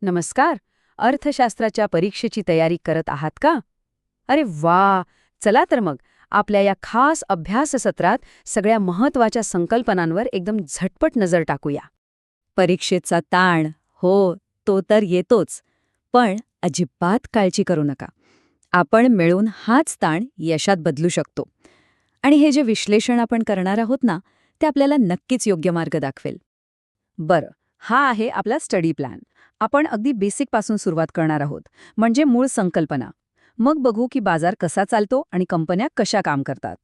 नमस्कार. अर्थशास्त्राच्या परीक्षेची तयारी करत आहात का? अरे वा. चला तर मग आपल्या या खास अभ्यास सत्रात सगळ्या महत्वाच्या संकल्पनांवर एकदम झटपट नजर टाकूया. परीक्षेचा ताण, हो, तो तर येतोच. पण अजिबात काळजी करू नका. आपण मिळून हाच ताण यशात बदलू शकतो. आणि हे जे विश्लेषण आपण करणार आहोत ना, ते आपल्याला नक्कीच योग्य मार्ग दाखवेल. बरं, हा आहे आपला स्टडी प्लॅन. आपण अगदी बेसिकपासून सुरुवात करणार आहोत, म्हणजे मूळ संकल्पना. मग बघू की बाजार कसा चालतो आणि कंपन्या कशा काम करतात.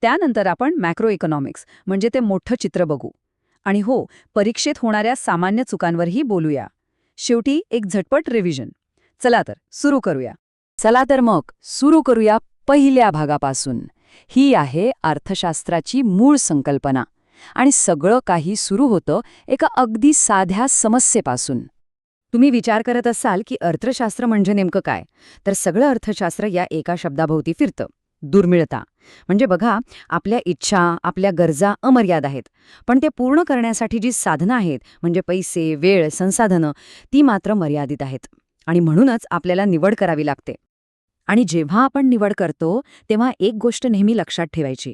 त्यानंतर आपण मॅक्रो इकॉनॉमिक्स म्हणजे ते मोठं चित्र बघू. आणि हो, परीक्षेत होणाऱ्या सामान्य चुकांवरही बोलूया. शेवटी एक झटपट रिव्हिजन. चला तर सुरू करूया पहिल्या भागापासून. ही आहे अर्थशास्त्राची मूळ संकल्पना. आणि सगळं काही सुरू होतं एका अगदी साध्या समस्येपासून. तुम्ही विचार करत असाल की अर्थशास्त्र म्हणजे नेमकं काय, तर सगळं अर्थशास्त्र या एका शब्दाभोवती फिरतं: दुर्मिळता. म्हणजे बघा, आपल्या इच्छा, आपल्या गरजा अमर्याद आहेत, पण ते पूर्ण करण्यासाठी जी साधनं आहेत, म्हणजे पैसे, वेळ, संसाधनं, ती मात्र मर्यादित आहेत. आणि म्हणूनच आपल्याला निवड करावी लागते. आणि जेव्हा आपण निवड करतो तेव्हा एक गोष्ट नेहमी लक्षात ठेवायची: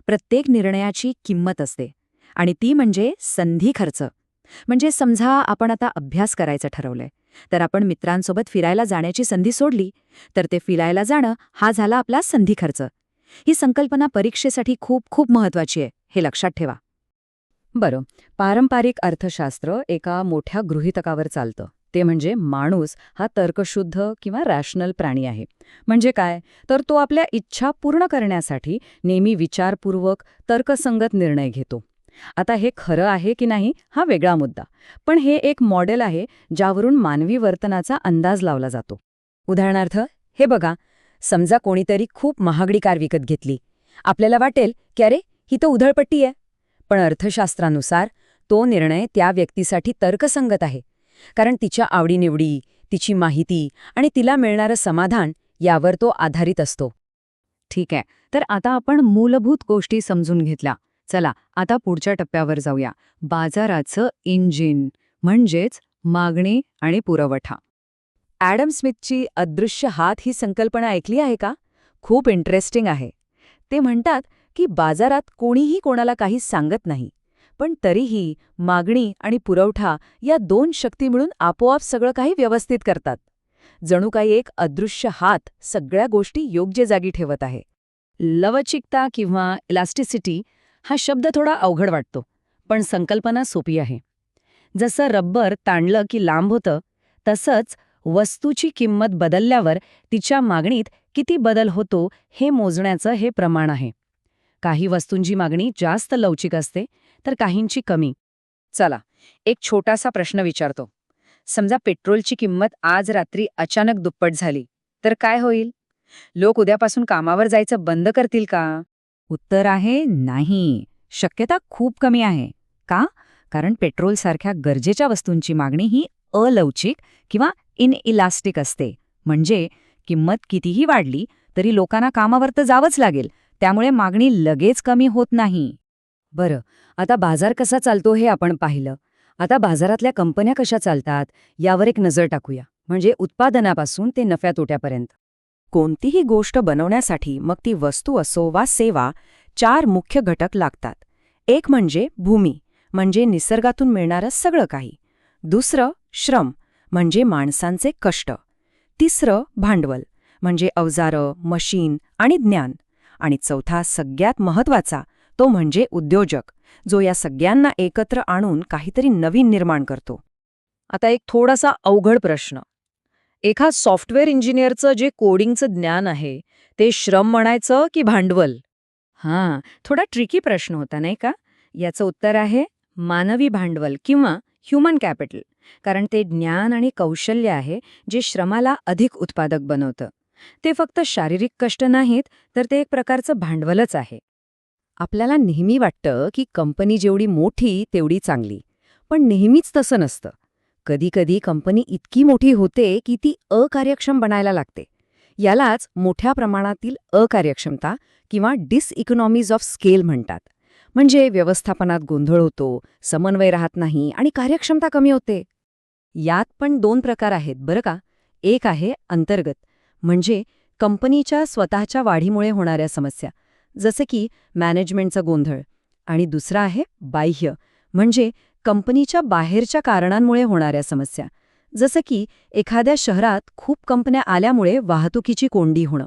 प्रत्येक निर्णयाची किंमत असते. आणि ती म्हणजे संधी खर्च. म्हणजे समजा आपण आता अभ्यास करायचं ठरवलंय, तर आपण मित्रांसोबत फिरायला जाण्याची संधी सोडली, तर ते फिरायला जाणं हा झाला आपला संधी खर्च. ही संकल्पना परीक्षेसाठी खूप खूप महत्वाची आहे, हे लक्षात ठेवा. बरं, पारंपरिक अर्थशास्त्र एका मोठ्या गृहीतकावर चालतं. ते म्हणजे माणूस हा तर्कशुद्ध किंवा रॅशनल प्राणी आहे. म्हणजे काय, तर तो आपल्या इच्छा पूर्ण करण्यासाठी नेहमी विचारपूर्वक, तर्कसंगत निर्णय घेतो. आता हे खरं आहे की नाही हा वेगळा मुद्दा, पण हे एक मॉडेल आहे ज्यावरून मानवी वर्तनाचा अंदाज लावला जातो. उदाहरणार्थ, हे बघा, समजा कोणीतरी खूप महागडी कार विकत घेतली. आपल्याला वाटेल की अरे, ही तर उधळपट्टी आहे. पण अर्थशास्त्रानुसार तो निर्णय त्या व्यक्तीसाठी तर्कसंगत आहे, कारण तिच्या आवडीनिवडी, तिची माहिती आणि तिला मिळणारं समाधान यावर तो आधारित असतो. ठीक आहे, तर आता आपण मूलभूत गोष्टी समजून घेतल्या. चला आता पुढच्या टप्प्यावर जाऊया: बाजाराचं इंजिन, म्हणजेच मागणी आणि पुरवठा. ॲडम स्मिथची अदृश्य हात ही संकल्पना ऐकली आहे का? खूप इंटरेस्टिंग आहे. ते म्हणतात की बाजारात कोणीही कोणाला काही सांगत नाही, पण तरीही मागणी आणि पुरवठा या दोन शक्ती मिळून आपोआप सगळं काही व्यवस्थित करतात. जणू काही एक अदृश्य हात सगळ्या गोष्टी योग्य जागी ठेवत आहे. लवचिकता किंवा इलास्टिसिटी हा शब्द थोडा अवघड वाटतो, पण संकल्पना सोपी आहे. जसं रबर ताणलं की लांब होतं, तसंच वस्तूची किंमत बदलल्यावर तिच्या मागणीत किती बदल होतो हे मोजण्याचं हे प्रमाण आहे. काही वस्तूंची मागणी जास्त लवचिक असते, तर काहींची कमी. चला, एक छोटासा प्रश्न विचारतो. समजा पेट्रोलची किंमत आज रात्री अचानक दुप्पट झाली, तर काय होईल? लोक उद्यापासून कामावर जायचं बंद करतील का? उत्तर आहे नाही. शक्यता खूप कमी आहे. का? कारण पेट्रोलसारख्या गरजेच्या वस्तूंची मागणी ही अलवचिक किंवा इनइलास्टिक असते. म्हणजे किंमत कितीही वाढली तरी लोकांना कामावर तर जावंच लागेल, त्यामुळे मागणी लगेच कमी होत नाही. बरं, आता बाजार कसा चालतो हे आपण पाहिलं. आता बाजारातल्या कंपन्या कशा चालतात यावर एक नजर टाकूया, म्हणजे उत्पादनापासून ते नफ्या-तोट्यापर्यंत. कोणतीही गोष्ट बनवण्यासाठी, मग ती वस्तू असो वा सेवा, 4 मुख्य घटक लागतात. एक म्हणजे भूमी, म्हणजे निसर्गातून मिळणारं सगळं काही. दुसरं श्रम, म्हणजे माणसांचे कष्ट. तिसरं भांडवल, म्हणजे अवजारं, मशीन आणि ज्ञान. आणि चौथा, सगळ्यात महत्वाचा, तो म्हणजे उद्योजक, जो या सगळ्यांना एकत्र आणून काहीतरी नवीन निर्माण करतो. आता एक थोडासा अवघड प्रश्न: एका सॉफ्टवेअर इंजिनिअरचं जे कोडिंगचं ज्ञान आहे, ते श्रम म्हणायचं की भांडवल? हां, थोडा ट्रिकी प्रश्न होता नाही का? याचं उत्तर आहे मानवी भांडवल किंवा ह्युमन कॅपिटल. कारण ते ज्ञान आणि कौशल्य आहे जे श्रमाला अधिक उत्पादक बनवतं. ते फक्त शारीरिक कष्ट नाहीत, तर ते एक प्रकारचं भांडवलच आहे. आपल्याला नेहमी वाटतं की कंपनी जेवढी मोठी तेवढी चांगली, पण नेहमीच तसं नसतं. कधीकधी कंपनी इतकी मोठी होते की ती अकार्यक्षम बनायला लागते. यालाच मोठ्या प्रमाणातील अकार्यक्षमता किंवा डिसइकॉनॉमीज ऑफ स्केल म्हणतात. म्हणजे व्यवस्थापनात गोंधळ होतो, समन्वय राहत नाही आणि कार्यक्षमता कमी होते. यात पण 2 प्रकार आहेत बरं का. एक आहे अंतर्गत, म्हणजे कंपनीच्या स्वतःच्या वाढीमुळे होणाऱ्या समस्या, जसं की मॅनेजमेंटचा गोंधळ. आणि दुसरा आहे बाह्य, म्हणजे कंपनीच्या बाहेरच्या कारणांमुळे होणाऱ्या समस्या, जसं की एखाद्या शहरात खूप कंपन्या आल्यामुळे वाहतुकीची कोंडी होणं.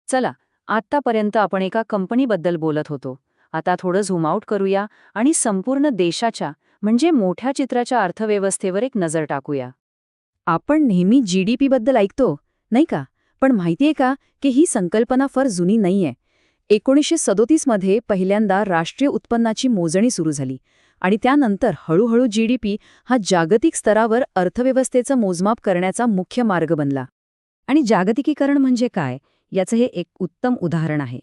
चला, आत्तापर्यंत आपण एका कंपनीबद्दल बोलत होतो. आता थोडं झूम आउट करूया आणि संपूर्ण देशाच्या म्हणजे मोठ्या चित्राच्या अर्थव्यवस्थेवर एक नजर टाकूया. आपण नेहमी GDP बद्दल ऐकतो, नाही का? पण माहितीये का की ही संकल्पना फार जुनी नाहीये. 1937 मध्ये पहिल्यांदा राष्ट्रीय उत्पन्नाची मोजणी सुरू झाली आणि त्यानंतर हळूहळू GDP हा जागतिक स्तरावर अर्थव्यवस्थेचं मोजमाप करण्याचा मुख्य मार्ग बनला. आणि जागतिकीकरण म्हणजे काय याचं हे एक उत्तम उदाहरण आहे.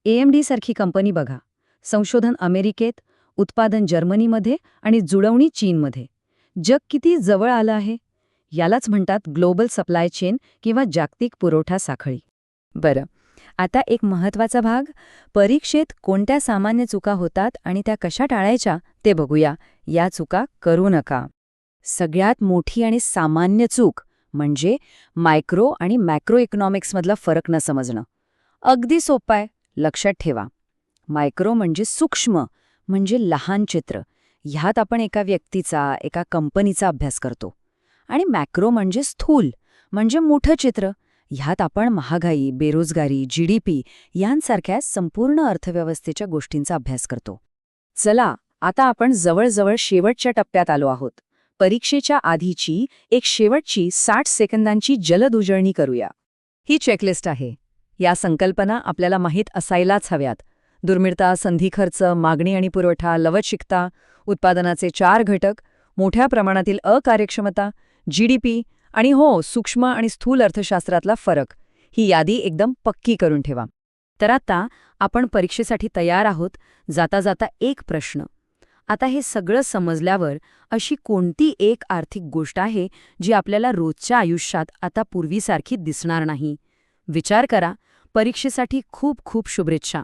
AMD सारखी कंपनी बघा. संशोधन अमेरिकेत, उत्पादन जर्मनीमध्ये आणि जुळवणी चीनमध्ये. जग किती जवळ आलं आहे. यालाच म्हणतात ग्लोबल सप्लाय चेन किंवा जागतिक पुरवठा साखळी. बरं, आता एक महत्त्वाचा भाग, परीक्षेत कोणत्या सामान्य चुका होतात आणि त्या कशा टाळायच्या ते बघूया. या चुका करू नका. सगळ्यात मोठी आणि सामान्य चूक म्हणजे मायक्रो आणि मॅक्रो इकॉनॉमिक्समधला फरक न समजणं. अगदी सोपं आहे, लक्षात ठेवा. मायक्रो म्हणजे सूक्ष्म, म्हणजे लहान चित्र. ह्यात आपण एका व्यक्तीचा, एका कंपनीचा अभ्यास करतो. आणि मॅक्रो म्हणजे स्थूल, म्हणजे मोठं चित्र. ह्यात आपण महागाई, बेरोजगारी, GDP यांसारख्या संपूर्ण अर्थव्यवस्थेच्या गोष्टींचा अभ्यास करतो. चला, आता आपण जवळजवळ शेवटच्या टप्प्यात आलो आहोत. परीक्षेच्या आधीची एक शेवटची 60 सेकंदांची जलद उजळणी करूया. ही चेकलिस्ट आहे. या संकल्पना आपल्याला माहीत असायलाच हव्यात. दुर्मिळता, संधी खर्च, मागणी आणि पुरवठा, लवचिकता, उत्पादनाचे 4 घटक, मोठ्या प्रमाणातील अकार्यक्षमता, GDP आणि हो, सूक्ष्म आणि स्थूल अर्थशास्त्रातला फरक. ही यादी एकदम पक्की करून ठेवा. तर आता आपण परीक्षेसाठी तयार आहोत. जाता जाता एक प्रश्न. आता हे सगळं समजल्यावर अशी कोणती एक आर्थिक गोष्ट आहे जी आपल्याला रोजच्या आयुष्यात आता पूर्वीसारखी दिसणार नाही? विचार करा. परीक्षेसाठी खूप खूप शुभेच्छा.